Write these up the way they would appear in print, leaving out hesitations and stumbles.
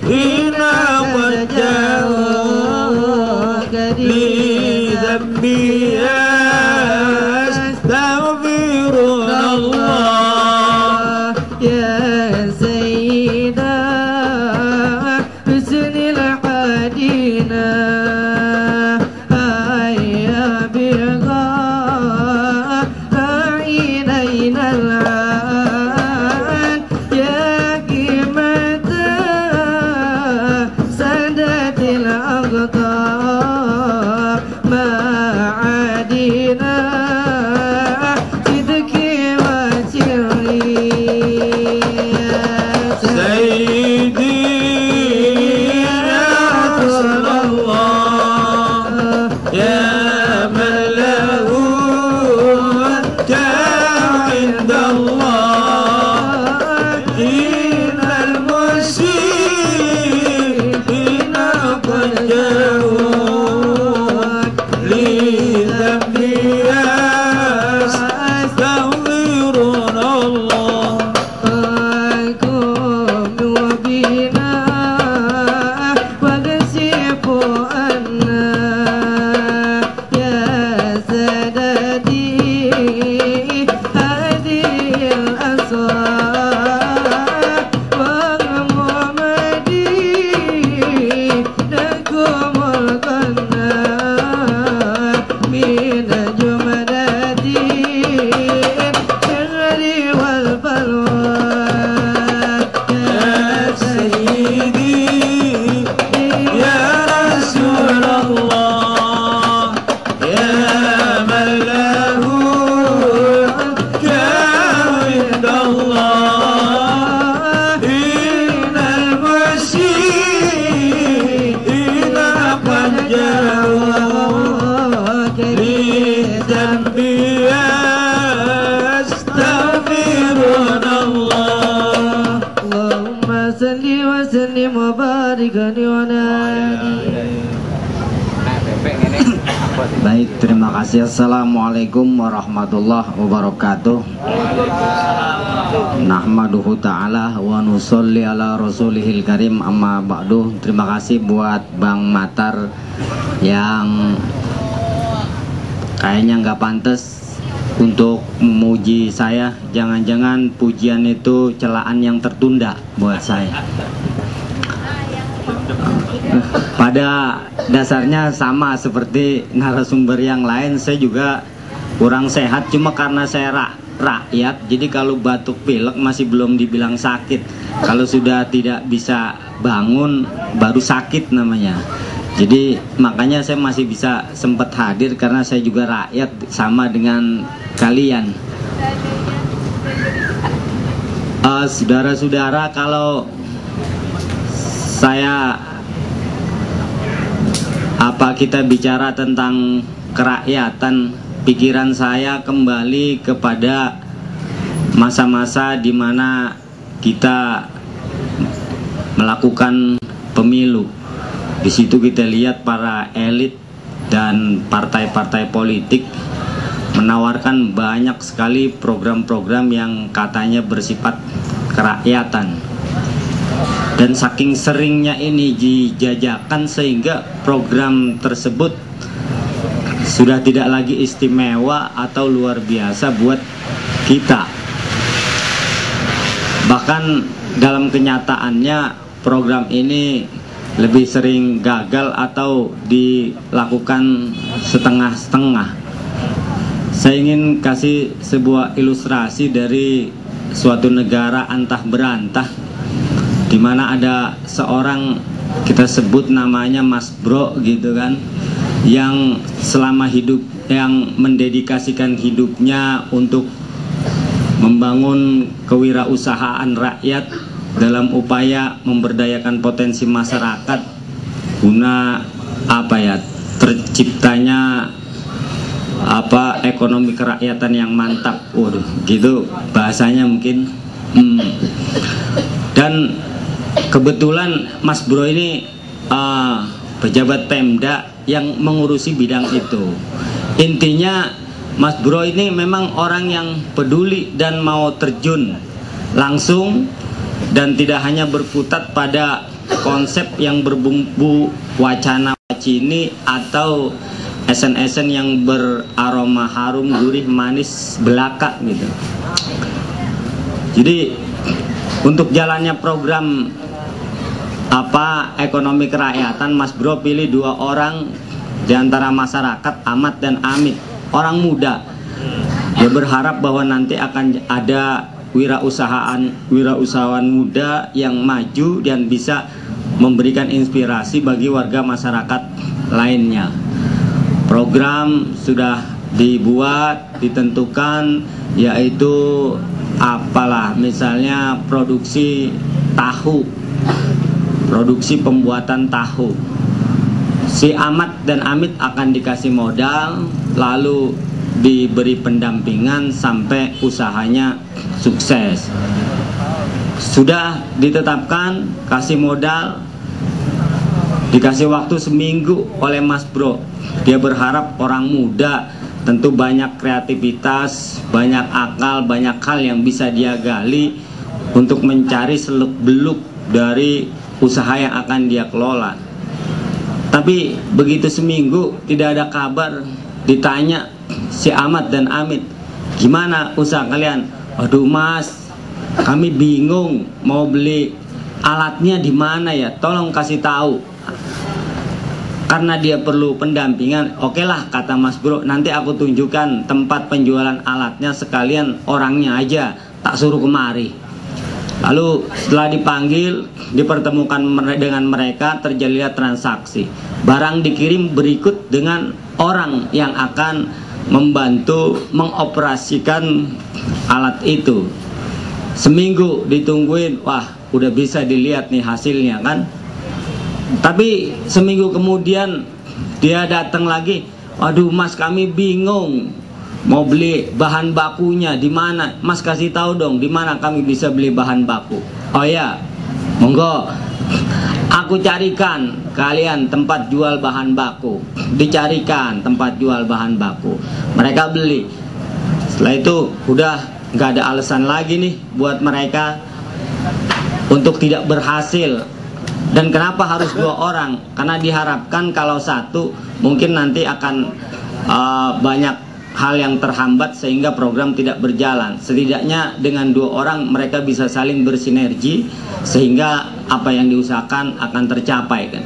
hina wajah وبارك لولادي. Baik, terima kasih. Assalamualaikum warahmatullahi wabarakatuh. Nahmaduhu ta'ala wa nusolli ala rasulihil karim, amma ba'du. Terima kasih buat Bang Matar yang kayaknya nggak pantas untuk memuji saya. Jangan-jangan pujian itu celaan yang tertunda buat saya. Pada dasarnya sama seperti narasumber yang lain, saya juga kurang sehat. Cuma karena saya rakyat, jadi kalau batuk pilek masih belum dibilang sakit. Kalau sudah tidak bisa bangun, baru sakit namanya. Jadi makanya saya masih bisa sempat hadir karena saya juga rakyat sama dengan kalian. Saudara-saudara, kalau kita bicara tentang kerakyatan, pikiran saya kembali kepada masa-masa di mana kita melakukan pemilu. Di situ kita lihat para elit dan partai-partai politik menawarkan banyak sekali program-program yang katanya bersifat kerakyatan. Dan saking seringnya ini dijajakan sehingga program tersebut sudah tidak lagi istimewa atau luar biasa buat kita. Bahkan dalam kenyataannya program ini lebih sering gagal atau dilakukan setengah-setengah. Saya ingin kasih sebuah ilustrasi dari suatu negara antah berantah, di mana ada seorang, kita sebut namanya Mas Bro gitu kan, yang selama hidup, yang mendedikasikan hidupnya untuk membangun kewirausahaan rakyat dalam upaya memberdayakan potensi masyarakat guna terciptanya ekonomi kerakyatan yang mantap. Waduh, gitu bahasanya mungkin. Dan kebetulan Mas Bro ini pejabat Pemda yang mengurusi bidang itu. Intinya Mas Bro ini memang orang yang peduli dan mau terjun langsung, dan tidak hanya berkutat pada konsep yang berbumbu wacana wacini atau esen-esen yang beraroma harum, gurih, manis belaka gitu. Jadi untuk jalannya program ekonomi kerakyatan, Mas Bro pilih dua orang di antara masyarakat, Ahmad dan Amit, orang muda. Dia berharap bahwa nanti akan ada wirausahawan muda yang maju dan bisa memberikan inspirasi bagi warga masyarakat lainnya. Program sudah dibuat, ditentukan, yaitu misalnya produksi tahu, produksi pembuatan tahu. Si Ahmad dan Amit akan dikasih modal, lalu diberi pendampingan sampai usahanya sukses. Sudah ditetapkan, kasih modal, dikasih waktu seminggu oleh Mas Bro. Dia berharap orang muda tentu banyak kreativitas, banyak akal, banyak hal yang bisa dia gali untuk mencari seluk-beluk dari usaha yang akan dia kelola. Tapi begitu seminggu tidak ada kabar, ditanya si Ahmad dan Amit, gimana usaha kalian? Waduh Mas, kami bingung mau beli alatnya di mana ya, tolong kasih tahu. Karena dia perlu pendampingan, oke lah kata Mas Bro, nanti aku tunjukkan tempat penjualan alatnya, sekalian orangnya aja tak suruh kemari. Lalu setelah dipanggil, dipertemukan dengan mereka, terjadilah transaksi. Barang dikirim berikut dengan orang yang akan membantu mengoperasikan alat itu. Seminggu ditungguin, wah udah bisa dilihat nih hasilnya kan. Tapi seminggu kemudian dia datang lagi, waduh Mas kami bingung mau beli bahan bakunya di mana. Mas kasih tahu dong di mana kami bisa beli bahan baku. Oh ya, monggo Aku carikan kalian tempat jual bahan baku. Dicarikan tempat jual bahan baku. Mereka beli. Setelah itu udah nggak ada alasan lagi nih buat mereka untuk tidak berhasil. Dan kenapa harus 2 orang? Karena diharapkan kalau 1 mungkin nanti akan banyak hal yang terhambat sehingga program tidak berjalan. Setidaknya dengan 2 orang mereka bisa saling bersinergi sehingga apa yang diusahakan akan tercapai kan.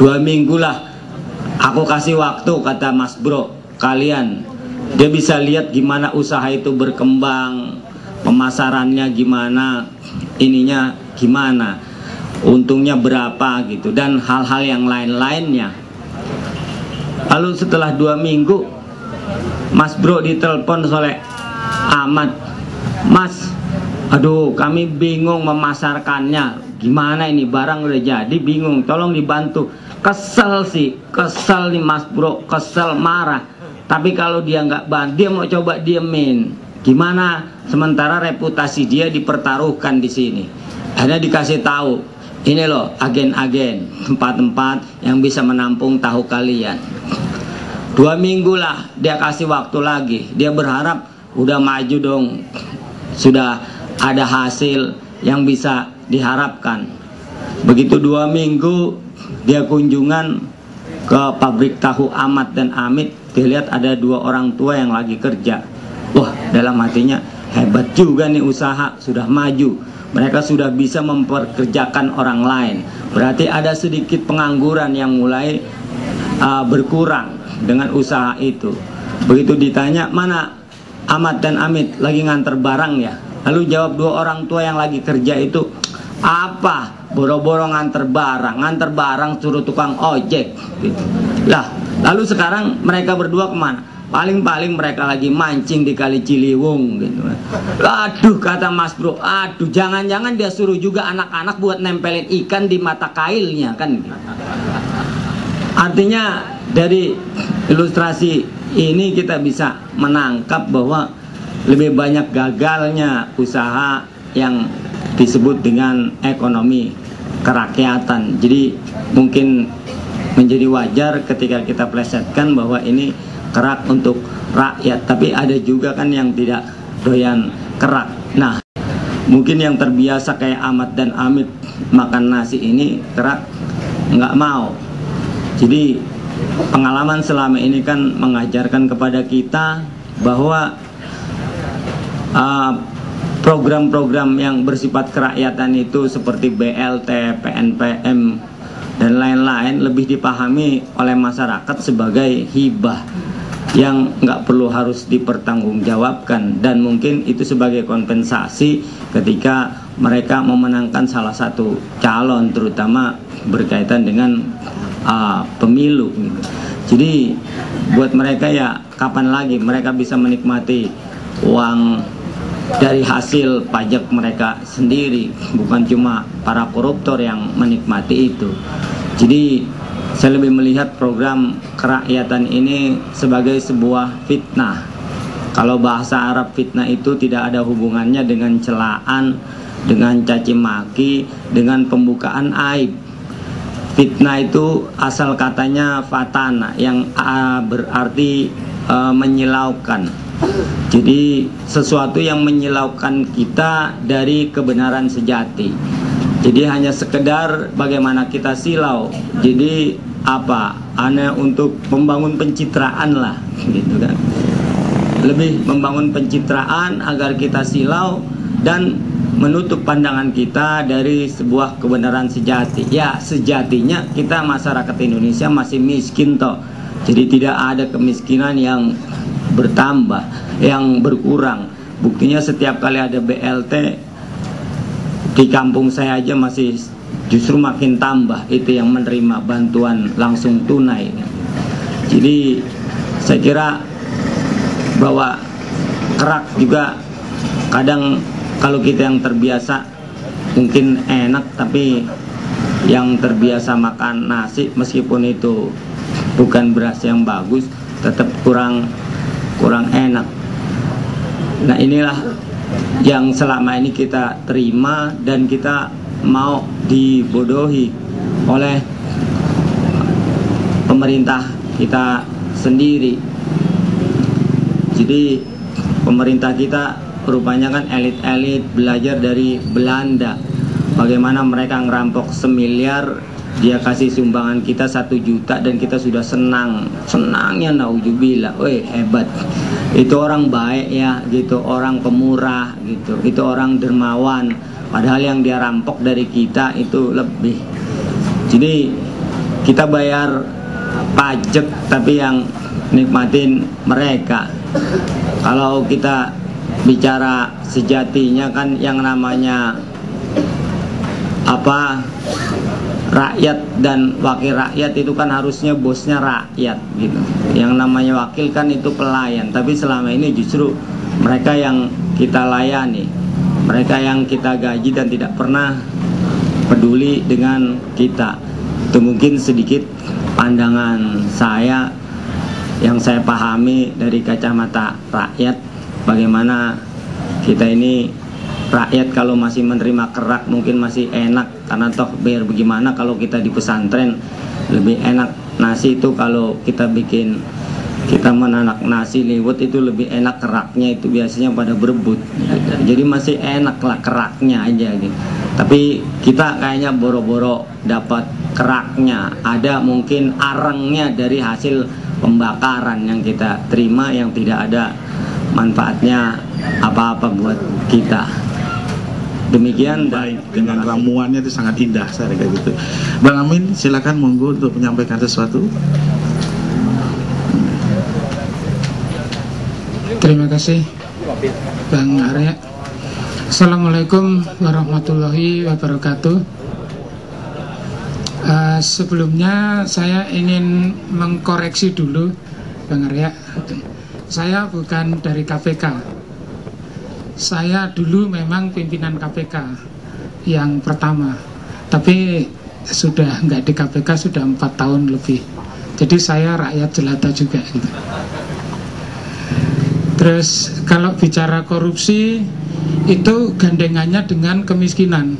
2 minggu lah aku kasih waktu, kata Mas Bro. Kalian, dia bisa lihat gimana usaha itu berkembang, pemasarannya gimana, ininya gimana, untungnya berapa gitu, dan hal-hal yang lain-lainnya. Lalu setelah 2 minggu Mas Bro ditelepon oleh Ahmad. Mas, aduh kami bingung memasarkannya, gimana ini, barang udah jadi bingung, tolong dibantu. Kesel sih, kesel nih Mas Bro, kesel, marah. Tapi kalau dia nggak bantu, dia mau coba diemin, gimana? Sementara reputasi dia dipertaruhkan di sini. Akhirnya dikasih tahu, ini loh agen-agen, tempat-tempat yang bisa menampung tahu kalian. 2 minggu lah dia kasih waktu lagi. Dia berharap udah maju dong, sudah ada hasil yang bisa diharapkan. Begitu 2 minggu dia kunjungan ke pabrik tahu Ahmad dan Amit, dilihat ada 2 orang tua yang lagi kerja. Wah, dalam hatinya hebat juga nih usaha, sudah maju. Mereka sudah bisa memperkerjakan orang lain. Berarti ada sedikit pengangguran yang mulai berkurang dengan usaha itu. Begitu ditanya, mana Ahmad dan Amit, lagi nganter barang ya? Lalu jawab 2 orang tua yang lagi kerja itu, apa? Boro-boro nganter barang suruh tukang ojek gitu. Lah, lalu sekarang mereka berdua kemana? Paling-paling mereka lagi mancing di Kali Ciliwung gitu. Aduh, kata Mas Bro, aduh, jangan-jangan dia suruh juga anak-anak buat nempelin ikan di mata kailnya kan. Artinya dari ilustrasi ini kita bisa menangkap bahwa lebih banyak gagalnya usaha yang disebut dengan ekonomi kerakyatan. Jadi mungkin menjadi wajar ketika kita plesetkan bahwa ini kerak untuk rakyat, tapi ada juga kan yang tidak doyan kerak. Nah, mungkin yang terbiasa kayak Ahmad dan Amit makan nasi ini, kerak nggak mau. Jadi pengalaman selama ini kan mengajarkan kepada kita bahwa program-program yang bersifat kerakyatan itu seperti BLT, PNPM, dan lain-lain lebih dipahami oleh masyarakat sebagai hibah yang nggak perlu harus dipertanggungjawabkan, dan mungkin itu sebagai kompensasi ketika mereka memenangkan salah satu calon, terutama berkaitan dengan pemilu gitu. Jadi buat mereka ya kapan lagi mereka bisa menikmati uang dari hasil pajak mereka sendiri, bukan cuma para koruptor yang menikmati itu. Jadi saya lebih melihat program kerakyatan ini sebagai sebuah fitnah. Kalau bahasa Arab, fitnah itu tidak ada hubungannya dengan celaan, dengan caci maki, dengan pembukaan aib. Fitnah itu asal katanya fatana, yang berarti menyilaukan. Jadi sesuatu yang menyilaukan kita dari kebenaran sejati. Jadi hanya sekedar bagaimana kita silau. Jadi apa? Hanya untuk membangun pencitraan lah, gitu kan. Lebih membangun pencitraan agar kita silau dan menutup pandangan kita dari sebuah kebenaran sejati. Ya, sejatinya kita masyarakat Indonesia masih miskin toh. Jadi tidak ada kemiskinan yang bertambah, yang berkurang. Buktinya setiap kali ada BLT di kampung saya aja masih justru makin tambah itu yang menerima bantuan langsung tunai. Jadi saya kira bahwa kerak juga kadang kalau kita yang terbiasa mungkin enak, tapi yang terbiasa makan nasi meskipun itu bukan beras yang bagus tetap kurang enak. Nah, inilah yang selama ini kita terima dan kita mau dibodohi oleh pemerintah kita sendiri. Jadi pemerintah kita rupanya kan elit-elit belajar dari Belanda, bagaimana mereka ngerampok 1 miliar, dia kasih sumbangan kita 1 juta dan kita sudah senangnya naudzubillah, weh hebat, itu orang baik ya gitu, orang pemurah gitu, itu orang dermawan, padahal yang dia rampok dari kita itu lebih. Jadi kita bayar pajak tapi yang nikmatin mereka. Kalau kita bicara sejatinya kan yang namanya rakyat dan wakil rakyat itu kan harusnya bosnya rakyat gitu. Yang namanya wakil kan itu pelayan, tapi selama ini justru mereka yang kita layani, mereka yang kita gaji dan tidak pernah peduli dengan kita. Itu mungkin sedikit pandangan saya yang saya pahami dari kacamata rakyat, bagaimana kita ini rakyat kalau masih menerima kerak mungkin masih enak, karena toh biar bagaimana kalau kita di pesantren lebih enak nasi itu, kalau kita menanak nasi liwet itu lebih enak keraknya itu biasanya pada berebut gitu. Jadi masih enak lah keraknya aja gitu. Tapi kita kayaknya boro-boro dapat keraknya, ada mungkin arangnya dari hasil pembakaran yang kita terima yang tidak ada manfaatnya apa-apa buat kita. Demikian. Baik, dengan ramuannya itu sangat indah saya kayak gitu. Bang Amin, silakan monggo untuk menyampaikan sesuatu. Terima kasih Bang Arya. Assalamualaikum warahmatullahi wabarakatuh. Sebelumnya saya ingin mengkoreksi dulu Bang Arya. Saya bukan dari KPK. Saya dulu memang pimpinan KPK yang pertama, tapi sudah nggak di KPK sudah 4 tahun lebih. Jadi saya rakyat jelata juga gitu. Terus kalau bicara korupsi itu gandengannya dengan kemiskinan.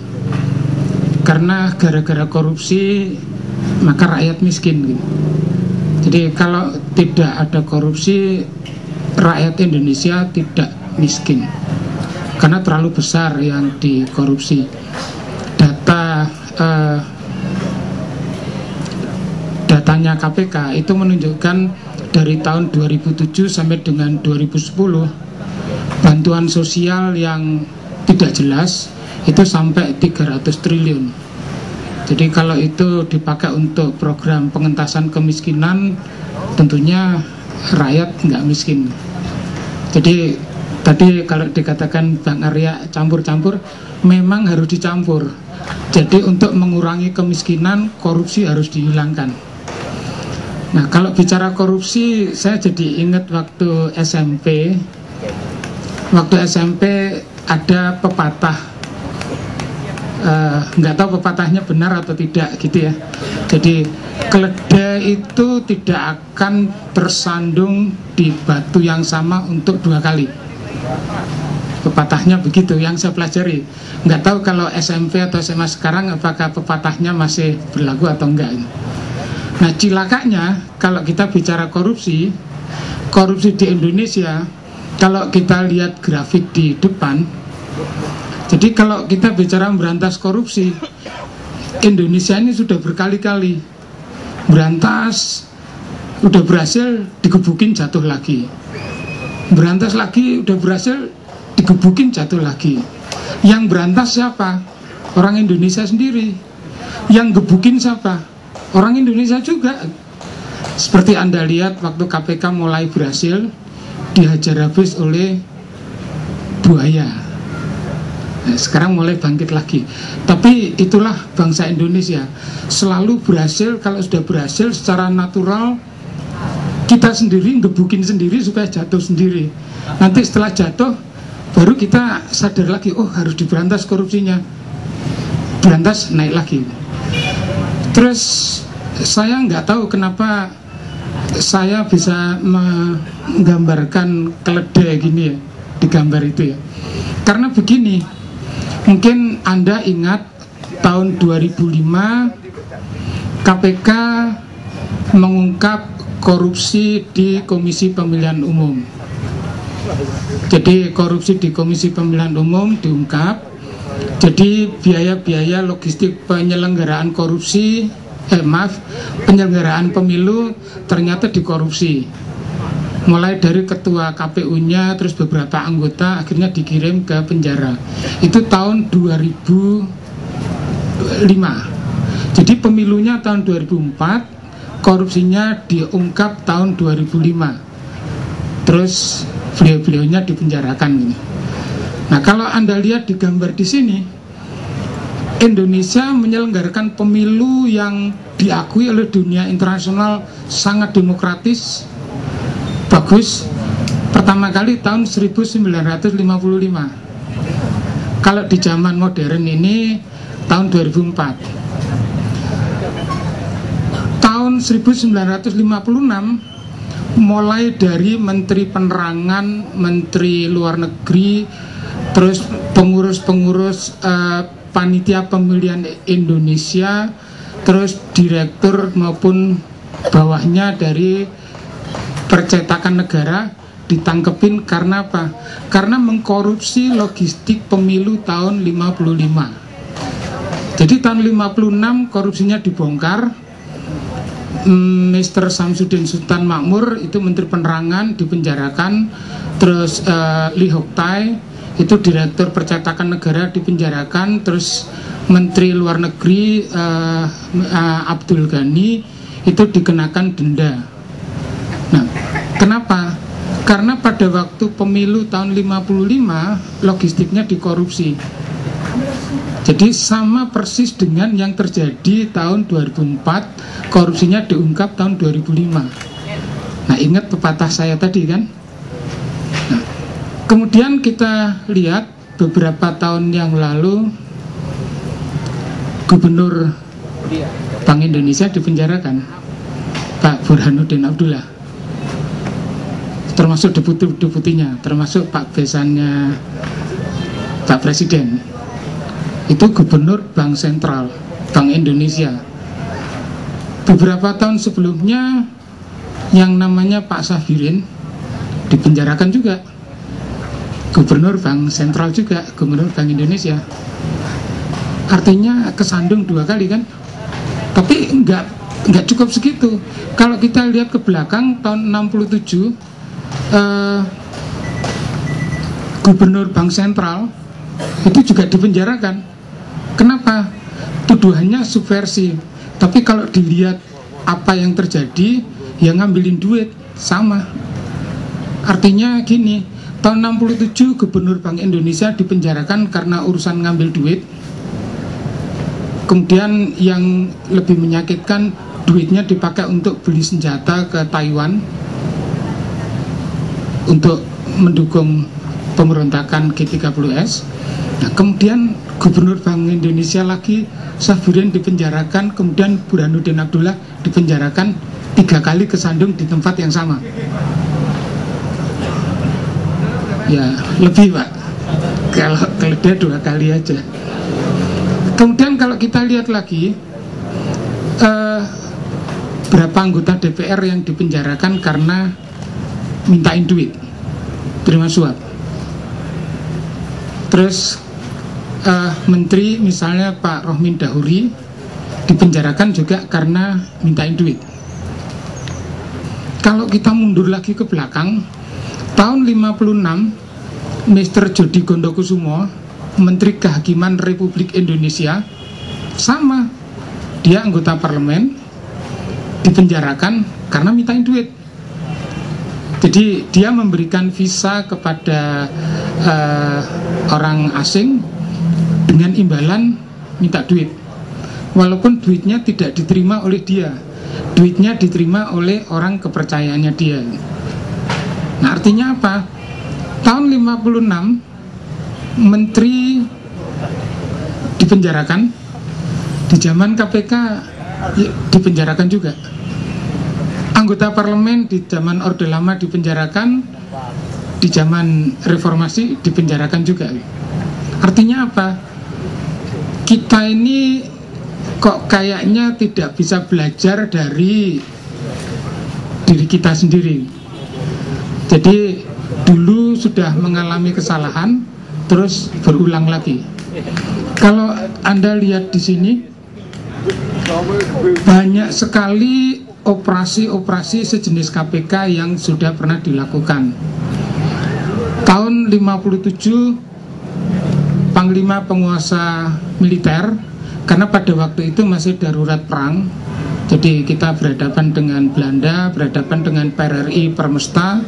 Karena gara-gara korupsi maka rakyat miskin gitu. Jadi kalau tidak ada korupsi, rakyat Indonesia tidak miskin. Karena terlalu besar yang dikorupsi. Datanya KPK itu menunjukkan dari tahun 2007 sampai dengan 2010 bantuan sosial yang tidak jelas itu sampai 300 triliun. Jadi kalau itu dipakai untuk program pengentasan kemiskinan, tentunya rakyat nggak miskin. Jadi tadi kalau dikatakan Bang Arya campur-campur, memang harus dicampur. Jadi untuk mengurangi kemiskinan, korupsi harus dihilangkan. Nah kalau bicara korupsi, saya jadi ingat waktu SMP. Waktu SMP ada pepatah, nggak tahu pepatahnya benar atau tidak gitu ya. Jadi keledai itu tidak akan tersandung di batu yang sama untuk 2 kali. Pepatahnya begitu yang saya pelajari. Nggak tahu kalau SMP atau SMA sekarang apakah pepatahnya masih berlaku atau enggak. Nah cilakanya kalau kita bicara korupsi di Indonesia, kalau kita lihat grafik di depan, jadi kalau kita bicara memberantas korupsi, Indonesia ini sudah berkali-kali berantas, udah berhasil digebukin jatuh lagi, berantas lagi, udah berhasil digebukin jatuh lagi. Yang berantas siapa? Orang Indonesia sendiri. Yang gebukin siapa? Orang Indonesia juga. Seperti Anda lihat waktu KPK mulai berhasil, dihajar habis oleh buaya. Nah, sekarang mulai bangkit lagi. Tapi itulah bangsa Indonesia, selalu berhasil. Kalau sudah berhasil secara natural, kita sendiri gebukin sendiri supaya jatuh sendiri. Nanti setelah jatuh baru kita sadar lagi, oh harus diberantas korupsinya, berantas naik lagi. Terus saya nggak tahu kenapa saya bisa menggambarkan keledai gini ya, di gambar itu ya. Karena begini, mungkin Anda ingat tahun 2005 KPK mengungkap korupsi di Komisi Pemilihan Umum. Jadi korupsi di Komisi Pemilihan Umum diungkap. Jadi biaya-biaya logistik penyelenggaraan penyelenggaraan pemilu ternyata dikorupsi. Mulai dari ketua KPU-nya, terus beberapa anggota akhirnya dikirim ke penjara. Itu tahun 2005. Jadi pemilunya tahun 2004, korupsinya diungkap tahun 2005. Terus beliau-beliaunya dipenjarakan gitu. Nah, kalau Anda lihat di gambar di sini, Indonesia menyelenggarakan pemilu yang diakui oleh dunia internasional sangat demokratis, bagus. Pertama kali tahun 1955. Kalau di zaman modern ini tahun 2004. Tahun 1956 mulai dari Menteri Penerangan, Menteri Luar Negeri, terus pengurus-pengurus panitia pemilihan Indonesia, terus direktur maupun bawahnya dari percetakan negara ditangkepin karena apa? Karena mengkorupsi logistik pemilu tahun 55. Jadi tahun 56 korupsinya dibongkar. Mr. Samsudin Sultan Makmur itu Menteri Penerangan dipenjarakan. Terus Lee Hok Tae itu Direktur Percetakan Negara dipenjarakan. Terus Menteri Luar Negeri Abdul Ghani itu dikenakan denda. Nah, kenapa? Karena pada waktu pemilu tahun 55 logistiknya dikorupsi. Jadi sama persis dengan yang terjadi tahun 2004, korupsinya diungkap tahun 2005. Nah, ingat pepatah saya tadi kan? Nah, kemudian kita lihat beberapa tahun yang lalu Gubernur Bank Indonesia dipenjarakan, Pak Burhanuddin Abdullah, termasuk deputinya, termasuk Pak Besannya Pak Presiden. Itu Gubernur Bank Sentral Bank Indonesia. Beberapa tahun sebelumnya yang namanya Pak Safirin dipenjarakan juga, Gubernur Bank Sentral juga, Gubernur Bank Indonesia. Artinya kesandung dua kali kan. Tapi enggak cukup segitu. Kalau kita lihat ke belakang tahun 67, Gubernur Bank Sentral itu juga dipenjarakan. Kenapa? Tuduhannya subversif. Tapi kalau dilihat apa yang terjadi, ya ngambilin duit sama. Artinya gini, tahun 67 Gubernur Bank Indonesia dipenjarakan karena urusan ngambil duit. Kemudian yang lebih menyakitkan, duitnya dipakai untuk beli senjata ke Taiwan untuk mendukung pemberontakan G30S. Nah, kemudian Gubernur Bank Indonesia lagi, Safirin dipenjarakan, kemudian Burhanuddin Abdullah dipenjarakan 3 kali kesandung di tempat yang sama. Ya, lebih Pak. Kalau dia 2 kali aja. Kemudian kalau kita lihat lagi, berapa anggota DPR yang dipenjarakan karena mintain duit, terima suap. Terus menteri misalnya Pak Rohmin Dahuri dipenjarakan juga karena mintain duit. Kalau kita mundur lagi ke belakang, tahun 56 Mr. Jody Gondokusumo, Menteri Kehakiman Republik Indonesia, sama, dia anggota parlemen, dipenjarakan karena mintain duit. Jadi dia memberikan visa kepada orang asing dengan imbalan minta duit, walaupun duitnya tidak diterima oleh dia, duitnya diterima oleh orang kepercayaannya dia. Nah, artinya apa? Tahun 56 menteri dipenjarakan, di zaman KPK dipenjarakan juga, anggota parlemen di zaman Orde Lama dipenjarakan, di zaman reformasi dipenjarakan juga. Artinya apa? kita ini kok kayaknya tidak bisa belajar dari diri kita sendiri. Jadi dulu sudah mengalami kesalahan, terus berulang lagi. Kalau Anda lihat di sini, banyak sekali operasi-operasi sejenis KPK yang sudah pernah dilakukan. Tahun 57, Panglima penguasa militer, karena pada waktu itu masih darurat perang, jadi kita berhadapan dengan Belanda, berhadapan dengan PRRI Permesta,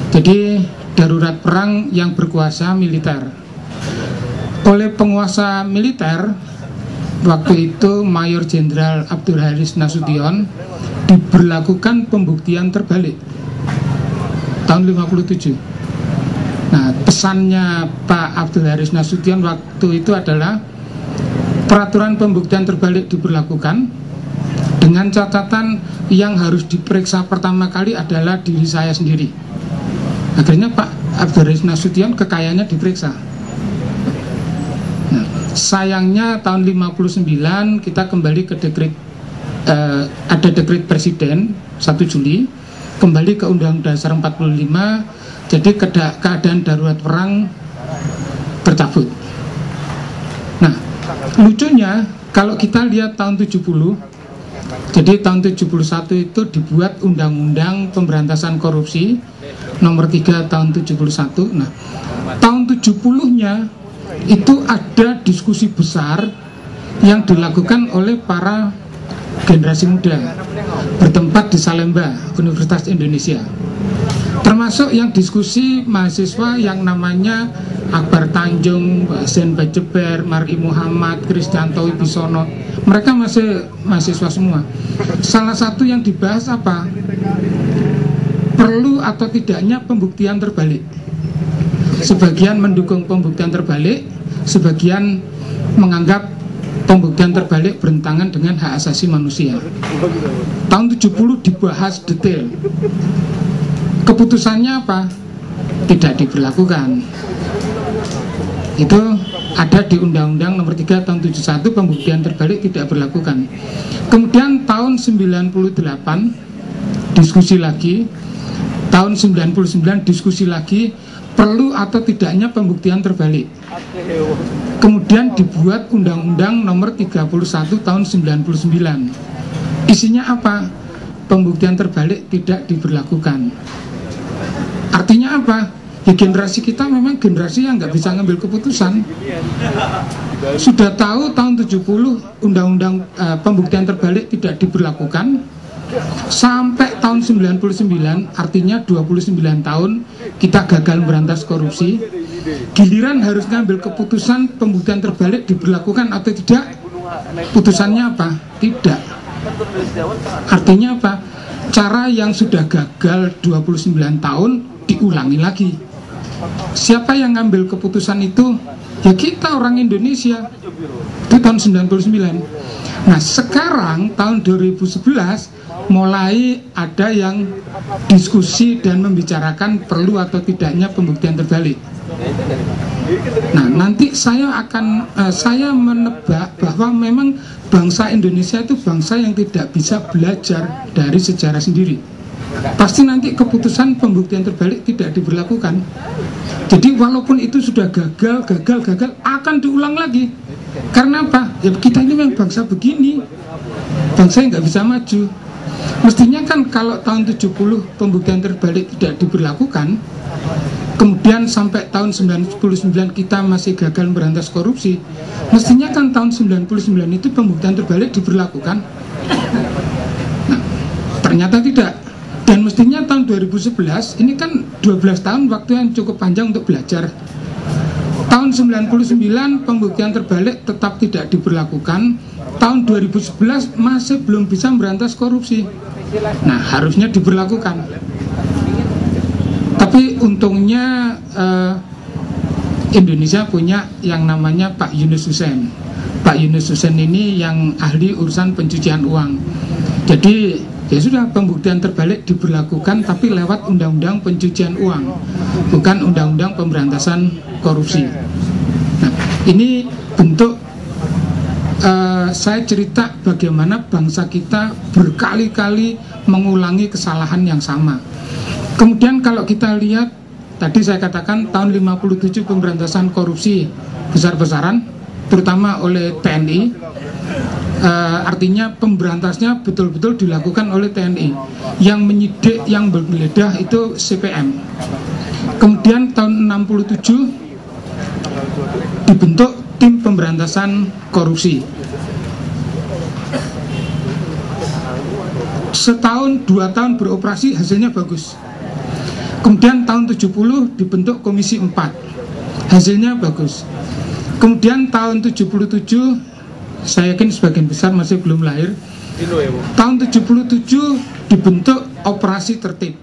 jadi darurat perang yang berkuasa militer. Oleh penguasa militer waktu itu, Mayor Jenderal Abdul Haris Nasution, diberlakukan pembuktian terbalik tahun 57. Nah, pesannya Pak Abdul Haris Nasution waktu itu adalah peraturan pembuktian terbalik diberlakukan dengan catatan yang harus diperiksa pertama kali adalah diri saya sendiri. Akhirnya Pak Abdul Haris Nasution kekayaannya diperiksa. Nah, sayangnya tahun 59 kita kembali ke dekret, ada dekret presiden 1 Juli, kembali ke Undang-Undang Dasar 45. Jadi keadaan darurat perang tercabut. Nah, lucunya kalau kita lihat tahun 70, jadi tahun 71 itu dibuat Undang-Undang Pemberantasan Korupsi nomor 3 tahun 71. Nah, tahun 70-nya itu ada diskusi besar yang dilakukan oleh para generasi muda bertempat di Salemba, Universitas Indonesia. Termasuk yang diskusi mahasiswa yang namanya Akbar Tanjung, Zain Bajeber, Mar'i Muhammad, Kristianto Wibisono. Mereka masih mahasiswa semua. Salah satu yang dibahas apa? Perlu atau tidaknya pembuktian terbalik. Sebagian mendukung pembuktian terbalik, sebagian menganggap pembuktian terbalik bertentangan dengan hak asasi manusia. Tahun 70 dibahas detail. Keputusannya apa? Tidak diberlakukan. Itu ada di Undang-Undang nomor 3 tahun 71, pembuktian terbalik tidak berlakukan. Kemudian tahun 98 diskusi lagi. Tahun 99 diskusi lagi, perlu atau tidaknya pembuktian terbalik. Kemudian dibuat Undang-Undang nomor 31 tahun 99. Isinya apa? Pembuktian terbalik tidak diberlakukan. Artinya apa? Ya, generasi kita memang generasi yang nggak bisa ngambil keputusan. Sudah tahu tahun 70 Undang-Undang pembuktian terbalik tidak diberlakukan, sampai tahun 99, artinya 29 tahun kita gagal berantas korupsi. Giliran harus ngambil keputusan pembuktian terbalik diberlakukan atau tidak, putusannya apa? Tidak. Artinya apa? Cara yang sudah gagal 29 tahun diulangi lagi. Siapa yang ngambil keputusan itu? Ya kita, orang Indonesia. Itu tahun 99. Nah, sekarang tahun 2011 mulai ada yang diskusi dan membicarakan perlu atau tidaknya pembuktian terbalik. Nah, nanti saya menebak bahwa memang bangsa Indonesia itu bangsa yang tidak bisa belajar dari sejarah sendiri. Pasti nanti keputusan pembuktian terbalik tidak diberlakukan. Jadi walaupun itu sudah gagal akan diulang lagi. Karena apa? Ya kita ini memang bangsa begini, bangsa yang nggak bisa maju. Mestinya kan kalau tahun 70 pembuktian terbalik tidak diberlakukan, kemudian sampai tahun 99 kita masih gagal berantas korupsi, mestinya kan tahun 99 itu pembuktian terbalik diberlakukan. Nah, ternyata tidak. Dan mestinya tahun 2011, ini kan 12 tahun waktu yang cukup panjang untuk belajar. Tahun 99 pembuktian terbalik tetap tidak diberlakukan. Tahun 2011 masih belum bisa berantas korupsi. Nah, harusnya diberlakukan. Tapi untungnya Indonesia punya yang namanya Pak Yunus Hussein. Pak Yunus Hussein ini yang ahli urusan pencucian uang. Jadi ya sudah, pembuktian terbalik diberlakukan tapi lewat undang-undang pencucian uang, bukan undang-undang pemberantasan korupsi. Nah, ini bentuk saya cerita bagaimana bangsa kita berkali-kali mengulangi kesalahan yang sama. Kemudian kalau kita lihat, tadi saya katakan tahun 57 pemberantasan korupsi besar-besaran, terutama oleh TNI, artinya pemberantasnya betul-betul dilakukan oleh TNI. Yang menyidik, yang menggeledah itu CPM. Kemudian tahun 67 dibentuk tim pemberantasan korupsi. Setahun, 2 tahun beroperasi, hasilnya bagus. Kemudian tahun 70 dibentuk Komisi 4, hasilnya bagus. Kemudian tahun 77, saya yakin sebagian besar masih belum lahir, tahun 77 dibentuk Operasi Tertib.